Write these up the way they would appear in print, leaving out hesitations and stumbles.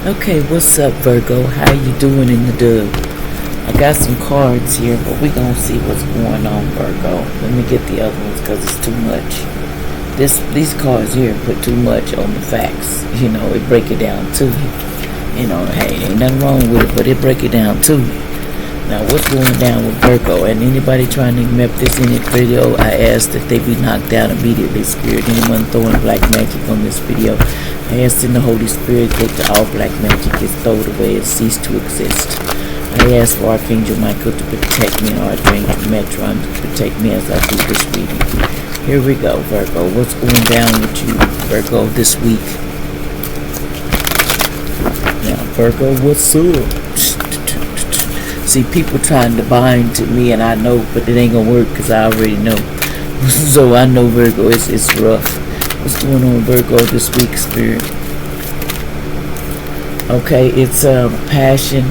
Okay, what's up, Virgo? How you doing in the dub? I got some cards here, but we gonna see what's going on, Virgo. Let me get the other ones because it's too much. These cards here put too much on the facts. It break it down to you. Hey, ain't nothing wrong with it, but it break it down to you. Now, what's going down with Virgo? And anybody trying to map this in the video, I ask that they be knocked out immediately. Spirit, anyone throwing black magic on this video, I ask in the Holy Spirit that all black magic is thrown away and cease to exist. I ask for Archangel Michael to protect me and Archangel Metron to protect me as I do this reading. Here we go, Virgo. What's going down with you, Virgo, this week? Now, Virgo, what's up? See, people trying to bind to me, and I know, but it ain't gonna work because I already know. So I know, Virgo, it's rough. What's going on, Virgo, this week, Spirit? Okay, it's passion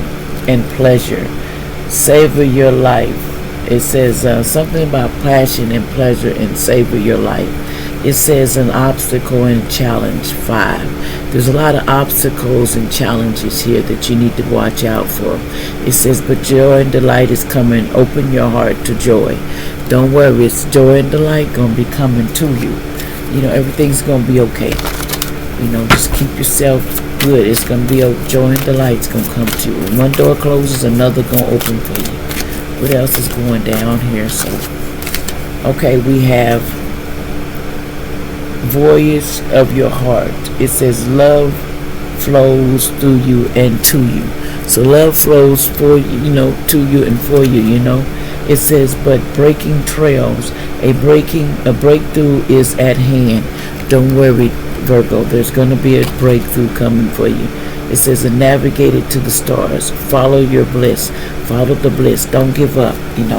and pleasure. Savor your life. It says something about passion and pleasure and savor your life. It says an obstacle and challenge 5. There's a lot of obstacles and challenges here that you need to watch out for. It says, but joy and delight is coming. Open your heart to joy. Don't worry, it's joy and delight going to be coming to you. Everything's going to be okay. Just keep yourself good. It's going to be joy and delight's going to come to you. When one door closes, another going to open for you. What else is going down here? So, okay, we have voice of your heart. It says love flows through you and to you. So love flows for you, to you and for you, It says, but breaking trails, a breakthrough is at hand. Don't worry, Virgo, there's going to be a breakthrough coming for you. It says, navigate it to the stars. Follow your bliss. Follow the bliss. Don't give up.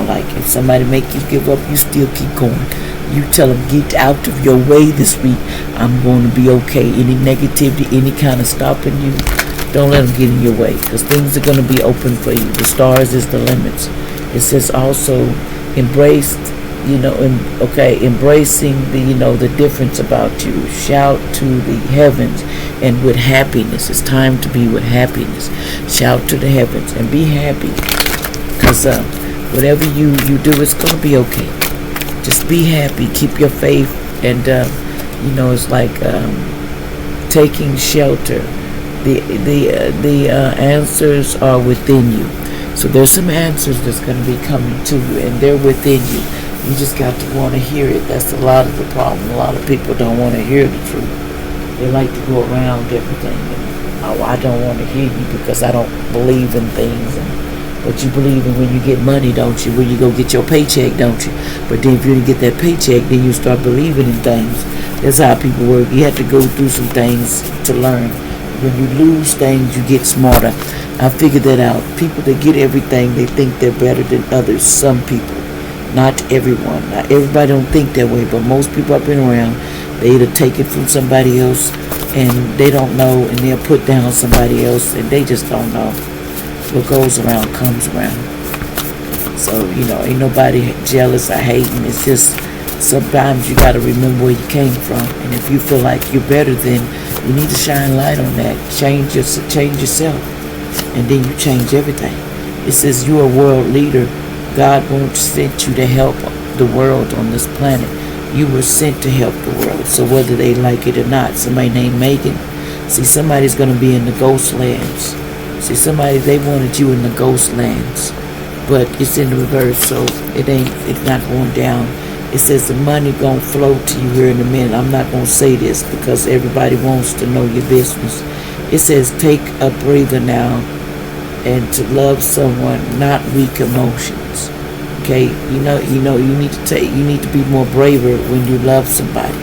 Like if somebody make you give up, you still keep going. You tell them, get out of your way this week. I'm going to be okay. Any negativity, any kind of stopping you, don't let them get in your way, because things are going to be open for you. The stars is the limits. It says also embrace, embracing the difference about you. Shout to the heavens and with happiness. It's time to be with happiness. Shout to the heavens and be happy, because whatever you do, it's going to be okay. Just be happy. Keep your faith, and it's like taking shelter. The answers are within you. So there's some answers that's going to be coming to you, and they're within you. You just got to want to hear it. That's a lot of the problem. A lot of people don't want to hear the truth. They like to go around everything. And, I don't want to hear you because I don't believe in things. But you believe in when you get money, don't you? When you go get your paycheck, don't you? But then if you didn't get that paycheck, then you start believing in things. That's how people work. You have to go through some things to learn. When you lose things, you get smarter. I figured that out. People that get everything, they think they're better than others. Some people. Not everyone. Not everybody don't think that way, but most people I've been around, they either take it from somebody else and they don't know, and they'll put down somebody else and they just don't know. What goes around comes around. So, ain't nobody jealous or hating. It's just sometimes you got to remember where you came from. And if you feel like you're better, then you need to shine light on that. Change yourself. And then you change everything. It says you're a world leader. God won't send you to help the world on this planet. You were sent to help the world. So whether they like it or not, somebody named Megan. See, somebody's going to be in the ghost lands. See, they wanted you in the ghost lands, but it's in the reverse, so it's not going down. It says the money gonna flow to you here in a minute. I'm not gonna say this because everybody wants to know your business. It says take a breather now and to love someone, not weak emotions. Okay, you need to be more braver when you love somebody.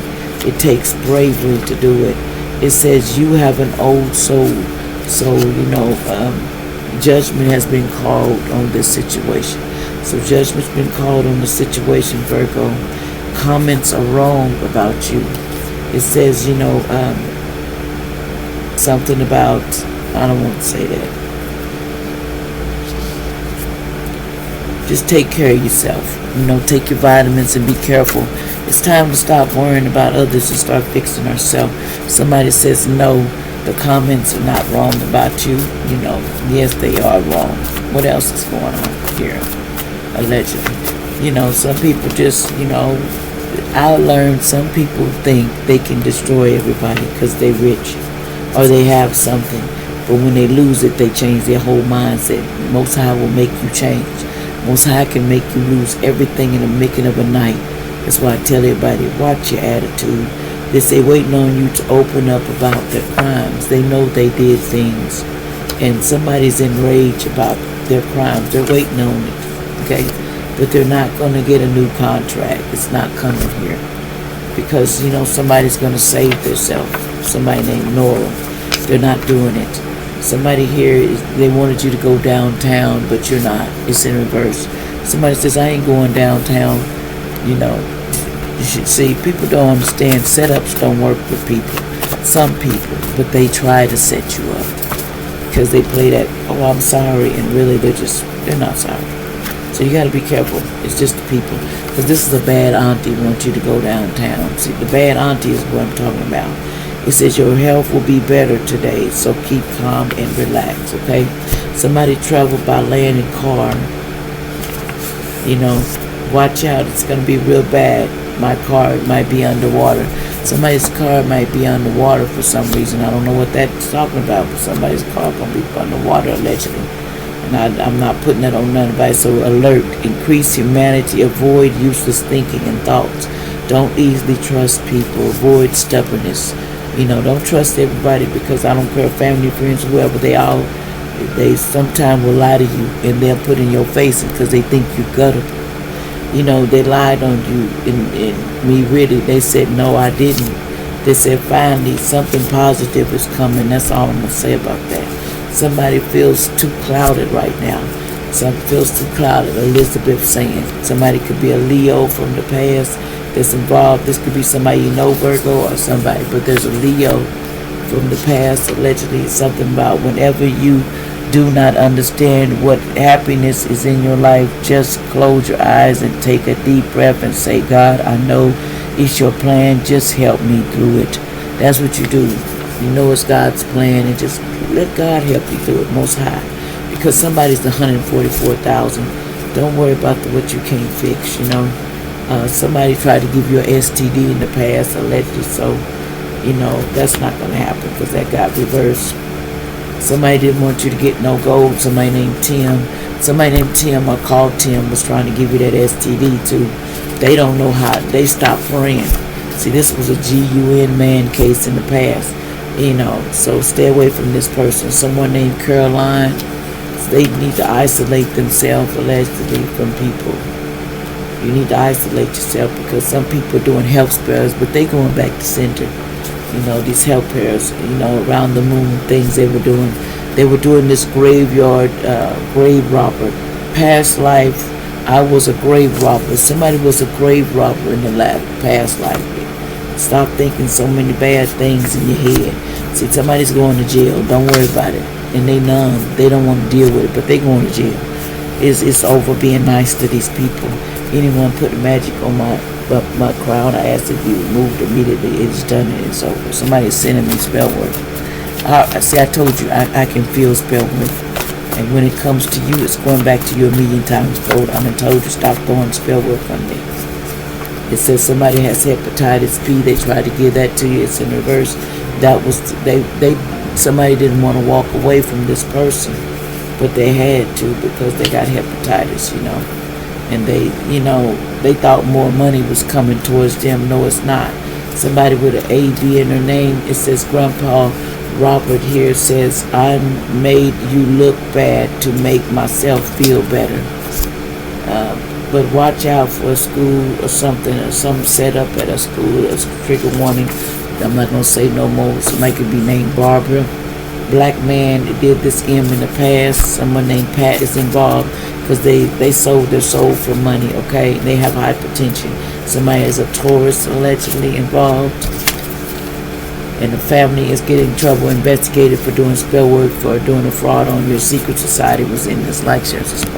It takes bravery to do it. It says you have an old soul. So, judgment has been called on this situation. So judgment's been called on the situation, Virgo. Comments are wrong about you. It says, something about, I don't want to say that. Just take care of yourself. Take your vitamins and be careful. It's time to stop worrying about others and start fixing ourselves. Somebody says no. The comments are not wrong about you. Yes, they are wrong. What else is going on here? Allegedly. Some people just, I learned some people think they can destroy everybody because they're rich or they have something. But when they lose it, they change their whole mindset. Most High will make you change. Most High can make you lose everything in the making of a night. That's why I tell everybody, watch your attitude. They say waiting on you to open up about their crimes. They know they did things. And somebody's enraged about their crimes. They're waiting on it. Okay? But they're not going to get a new contract. It's not coming here. Because, somebody's going to save themselves. Somebody named Nora. They're not doing it. Somebody here, they wanted you to go downtown, but you're not. It's in reverse. Somebody says, I ain't going downtown. You should see, people don't understand. Setups don't work with people. Some people, but they try to set you up. Because they play that, oh, I'm sorry, and really they're not sorry. So you got to be careful. It's just the people. Because this is a bad auntie wants you to go downtown. See, the bad auntie is what I'm talking about. It says your health will be better today, so keep calm and relax, okay? Somebody traveled by land and car. Watch out. It's going to be real bad. My car might be underwater. Somebody's car might be underwater for some reason. I don't know what that's talking about, but somebody's car going to be underwater allegedly. And I'm not putting that on nobody. So alert, increase humanity, avoid useless thinking and thoughts. Don't easily trust people. Avoid stubbornness. Don't trust everybody because I don't care, family, friends, whoever, they sometimes will lie to you and they'll put in your face because they think you're gullible. They lied on you and me really, they said, no, I didn't. They said, finally, something positive is coming. That's all I'm going to say about that. Somebody feels too clouded right now. Some feels too clouded, Elizabeth saying. Somebody could be a Leo from the past that's involved. This could be somebody Virgo or somebody, but there's a Leo from the past. Allegedly, it's something about whenever you do not understand what happiness is in your life, just close your eyes and take a deep breath and say, God, I know it's your plan. Just help me through it. That's what you do. It's God's plan, and just let God help you through it, Most High. Because somebody's the 144,000. Don't worry about what you can't fix, Somebody tried to give you an STD in the past, allegedly, so, that's not going to happen because that got reversed. Somebody didn't want you to get no gold. Somebody named Tim or called Tim was trying to give you that STD too. They don't know how. They stopped praying. See, this was a GUN man case in the past, so stay away from this person. Someone named Caroline, they need to isolate themselves allegedly from people. You need to isolate yourself because some people are doing health spares, but they going back to center. These health pairs, around the moon things they were doing. They were doing this graveyard, grave robber. Past life, I was a grave robber. Somebody was a grave robber in the past life. Stop thinking so many bad things in your head. See, somebody's going to jail. Don't worry about it. And they numb. They don't want to deal with it, but they going to jail. It's over being nice to these people. Anyone put magic on my crown, I asked if you removed immediately. It's done and it's over. Somebody is sending me spell work. I told you, I can feel spell work. And when it comes to you, it's going back to you a million times fold. I'm told you stop throwing spell work on me. It says somebody has hepatitis B. They tried to give that to you. It's in reverse. That was somebody didn't want to walk away from this person, but they had to because they got hepatitis, And they thought more money was coming towards them. No, it's not. Somebody with an A-B in their name. It says Grandpa Robert here says, I made you look bad to make myself feel better. But watch out for a school or something, or some setup at a school, a trigger warning. I'm not going to say no more. Somebody could be named Barbara. Black man did this M in the past. Someone named Pat is involved because they sold their soul for money, okay? They have hypertension. Somebody is a Taurus allegedly involved. And the family is getting in trouble, investigated for doing spell work, for doing a fraud on your secret society was in this. Like, share, subscribe.